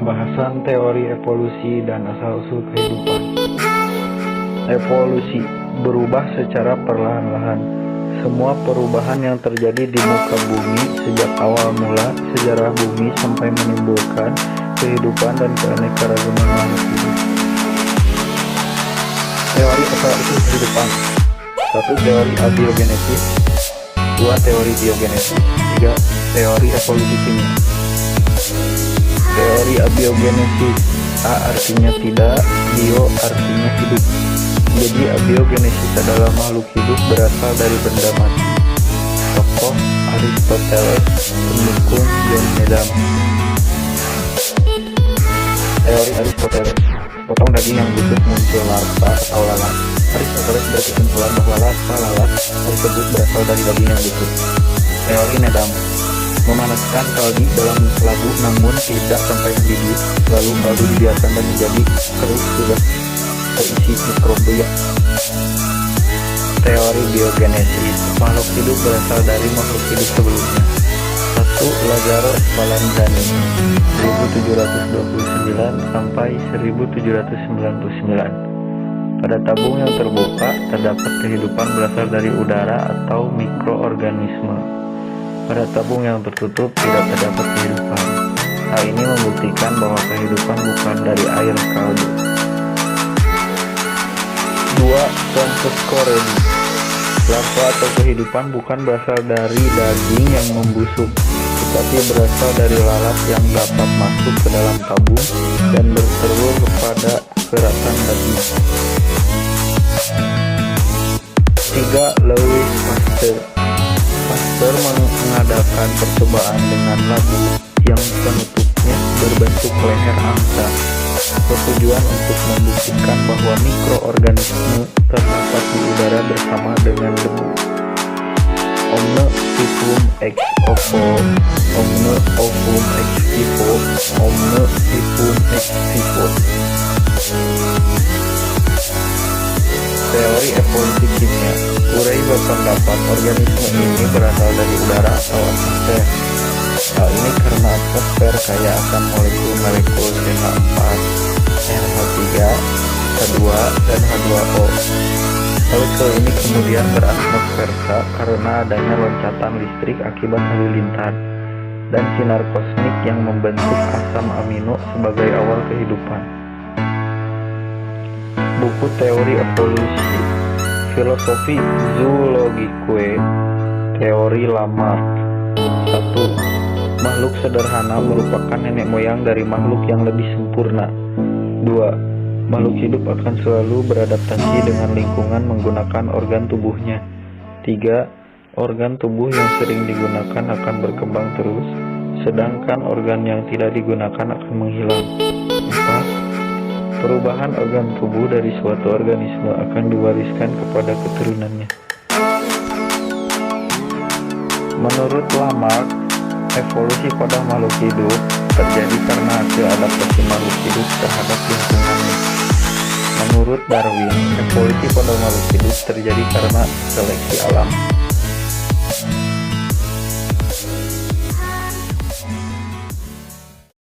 Pembahasan teori evolusi dan asal-usul kehidupan. Evolusi berubah secara perlahan-lahan. Semua perubahan yang terjadi di muka bumi sejak awal mula sejarah bumi sampai menimbulkan kehidupan dan keanekaragaman makhluk hidup. Teori asal-usul kehidupan. 1. Teori abiogenesis. 2. Teori biogenesis. 3. Teori evolusi kimia. Teori abiogenesis. A artinya tidak, bio artinya hidup. Jadi abiogenesis adalah makhluk hidup berasal dari benda mati. Tokoh Aristoteles, pendukung John Needham. Teori Aristoteles. Potong daging yang busuk muncul larva atau lalat. Aristoteles berkesimpulan bahwa larva lalat tersebut berasal dari daging yang busuk. Teori Needham. Memanaskan kaldi dalam labu namun tidak sampai mendidih, lalu kaldu dibiarkan dan menjadi keruh sudah terisi mikrobia. Teori biogenesis. Makhluk hidup berasal dari makhluk hidup sebelumnya. 1. Lazzaro Spallanzani 1729 sampai 1799. Pada tabung yang terbuka terdapat kehidupan berasal dari udara atau mikroorganisme. Pada tabung yang tertutup tidak terdapat kehidupan. Hal ini membuktikan bahwa kehidupan bukan dari air kaldu. 2. Francesco Redi. Larva atau kehidupan bukan berasal dari daging yang membusuk, tetapi berasal dari lalat yang dapat masuk ke dalam tabung dan bertelur pada keratan daging. 3. Louis Pasteur. Pasteur mengadakan percobaan dengan labu yang penutupnya berbentuk leher angsa, bertujuan untuk membuktikan bahwa mikroorganisme terdapat di udara bersama dengan debu. Omne vivum ex ovo, omne ovum ex vivo, omne vivum ex vivo. Teori evolusi kimia. Urey berpendapat organisme ini berasal dari udara atau atmosfer. Hal ini karena atmosfer kaya akan molekul-molekul CH4, NH3, H2, dan H2O. Molekul ini kemudian beratmosfersa karena adanya loncatan listrik akibat halilintar dan sinar kosmik yang membentuk asam amino sebagai awal kehidupan. Buku Teori Evolusi. Filosofi Zoologique. Teori Lamarck. 1. Makhluk sederhana merupakan nenek moyang dari makhluk yang lebih sempurna. 2. Makhluk hidup akan selalu beradaptasi dengan lingkungan menggunakan organ tubuhnya. 3. Organ tubuh yang sering digunakan akan berkembang terus, sedangkan organ yang tidak digunakan akan menghilang. 4. Perubahan organ tubuh dari suatu organisme akan diwariskan kepada keturunannya. Menurut Lamarck, evolusi pada makhluk hidup terjadi karena hasil adaptasi makhluk hidup terhadap lingkungannya. Menurut Darwin, evolusi pada makhluk hidup terjadi karena seleksi alam.